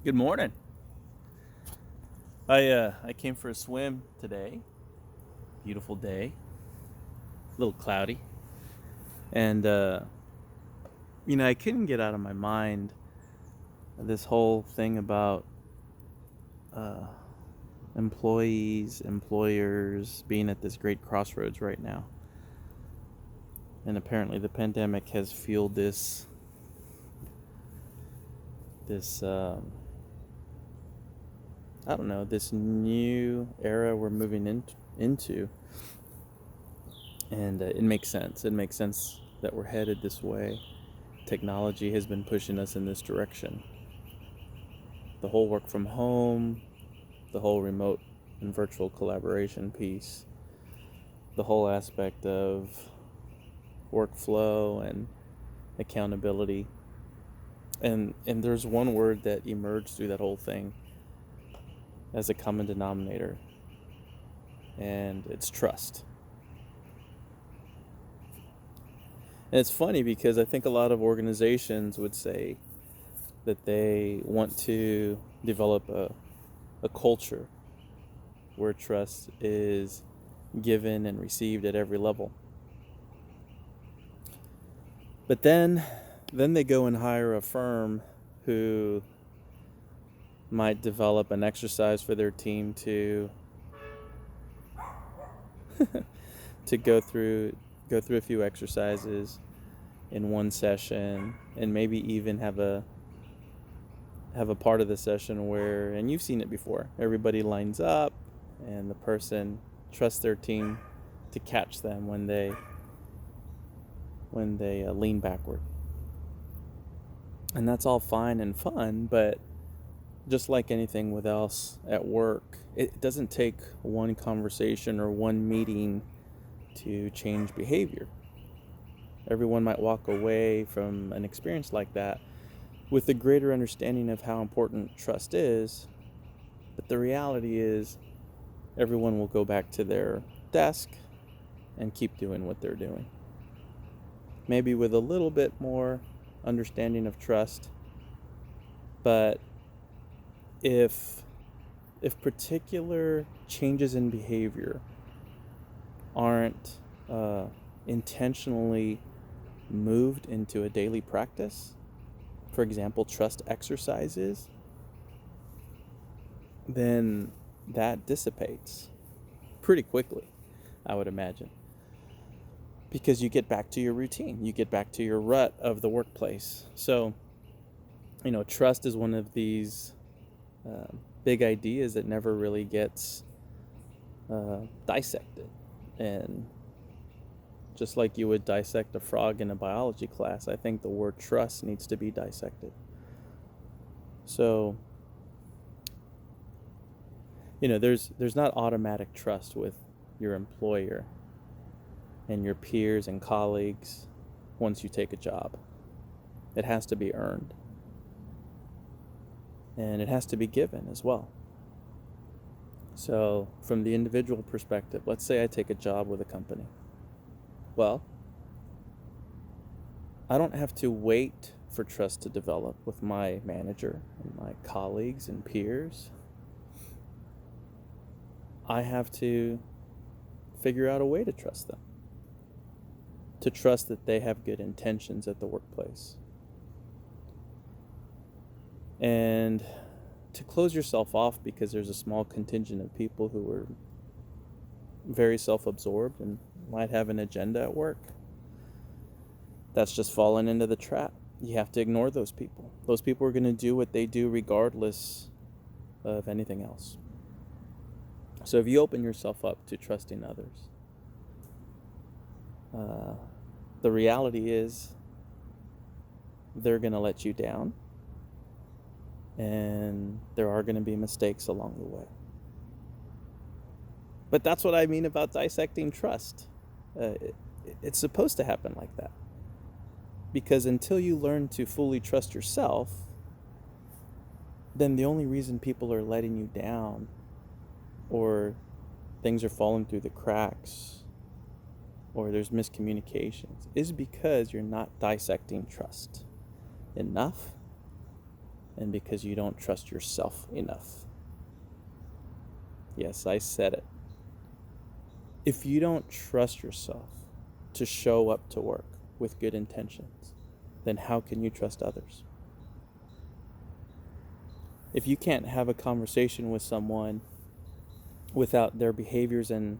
Good morning. I came for a swim today. Beautiful day. A little cloudy. And I couldn't get out of my mind this whole thing about uh employees, employers being at this great crossroads right now. And apparently the pandemic has fueled this I don't know, this new era we're moving into. And it makes sense. It makes sense that we're headed this way. Technology has been pushing us in this direction. The whole work from home, the whole remote and virtual collaboration piece, the whole aspect of workflow and accountability. And there's one word that emerged through that whole thing as a common denominator, and it's trust. And it's funny because I think a lot of organizations would say that they want to develop a culture where trust is given and received at every level. But then they go and hire a firm who might develop an exercise for their team to to go through a few exercises in one session, and maybe even have a part of the session where, and you've seen it before, everybody lines up and the person trusts their team to catch them when they lean backward. And that's all fine and fun, but just like anything with else at work, it doesn't take one conversation or one meeting to change behavior. Everyone might walk away from an experience like that with a greater understanding of how important trust is, but the reality is everyone will go back to their desk and keep doing what they're doing. Maybe with a little bit more understanding of trust, but if particular changes in behavior aren't intentionally moved into a daily practice, for example, trust exercises, then that dissipates pretty quickly, I would imagine. Because you get back to your routine, you get back to your rut of the workplace. So, trust is one of these big ideas that never really gets dissected. And just like you would dissect a frog in a biology class, I think the word trust needs to be dissected. So, there's not automatic trust with your employer and your peers and colleagues once you take a job. It has to be earned. And it has to be given as well. So, from the individual perspective, let's say I take a job with a company. Well, I don't have to wait for trust to develop with my manager and my colleagues and peers. I have to figure out a way to trust them. To trust that they have good intentions at the workplace. And to close yourself off because there's a small contingent of people who are very self-absorbed and might have an agenda at work, that's just fallen into the trap. You have to ignore those people. Those people are going to do what they do regardless of anything else. So if you open yourself up to trusting others, the reality is they're going to let you down, and there are going to be mistakes along the way. But that's what I mean about dissecting trust. It's supposed to happen like that. Because until you learn to fully trust yourself, then the only reason people are letting you down or things are falling through the cracks or there's miscommunications is because you're not dissecting trust enough and because you don't trust yourself enough. Yes, I said it. If you don't trust yourself to show up to work with good intentions, then how can you trust others? If you can't have a conversation with someone without their behaviors and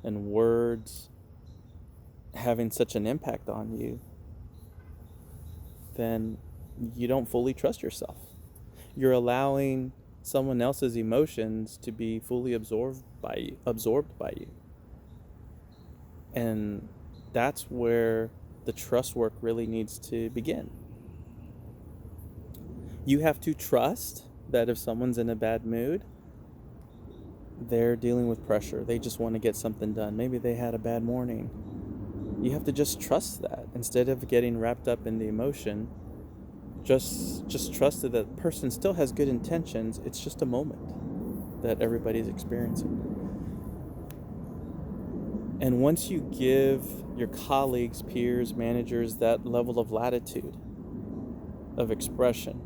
words having such an impact on you, then you don't fully trust yourself. You're allowing someone else's emotions to be fully absorbed by you. And that's where the trust work really needs to begin. You have to trust that if someone's in a bad mood, they're dealing with pressure. They just want to get something done. Maybe they had a bad morning. You have to just trust that. Instead of getting wrapped up in the emotion, just trust that the person still has good intentions. It's just a moment that everybody's experiencing. And once you give your colleagues, peers, managers that level of latitude of expression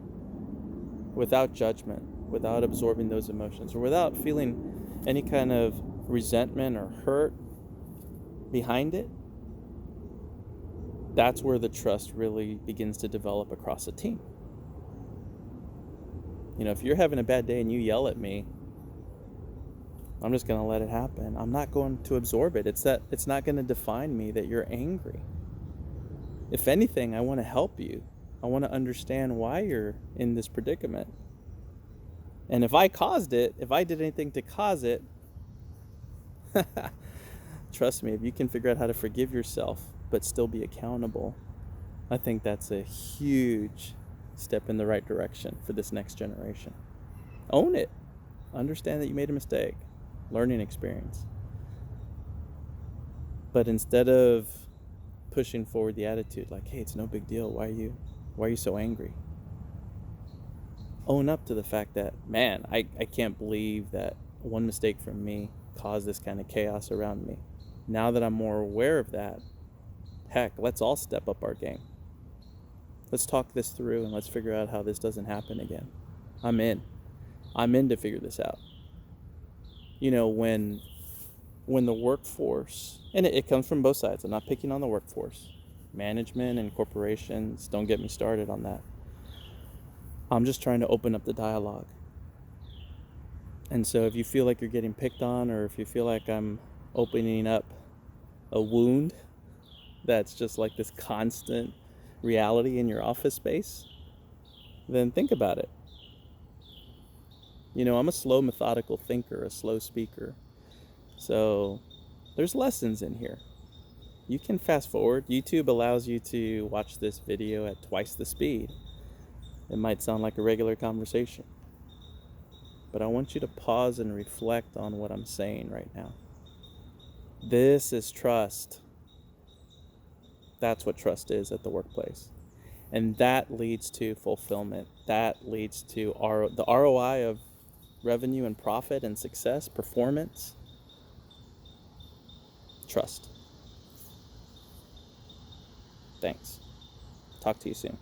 without judgment, without absorbing those emotions, or without feeling any kind of resentment or hurt behind it, that's where the trust really begins to develop across a team. If you're having a bad day and you yell at me, I'm just going to let it happen. I'm not going to absorb it. It's not going to define me that you're angry. If anything, I want to help you. I want to understand why you're in this predicament. And if I caused it, if I did anything to cause it, trust me, if you can figure out how to forgive yourself but still be accountable, I think that's a huge step in the right direction for this next generation. Own it. Understand that you made a mistake. Learning experience. But instead of pushing forward the attitude like, hey, it's no big deal, why are you so angry? Own up to the fact that, man, I can't believe that one mistake from me caused this kind of chaos around me. Now that I'm more aware of that, heck, let's all step up our game. Let's talk this through and let's figure out how this doesn't happen again. I'm in to figure this out. When the workforce, and it comes from both sides, I'm not picking on the workforce, management and corporations, don't get me started on that. I'm just trying to open up the dialogue. And so if you feel like you're getting picked on, or if you feel like I'm opening up a wound that's just like this constant reality in your office space, then think about it. I'm a slow, methodical thinker, a slow speaker. So there's lessons in here. You can fast forward. YouTube allows you to watch this video at twice the speed. It might sound like a regular conversation, but I want you to pause and reflect on what I'm saying right now. This is trust. That's what trust is at the workplace. And that leads to fulfillment. That leads to the ROI of revenue and profit and success, performance. Trust. Thanks. Talk to you soon.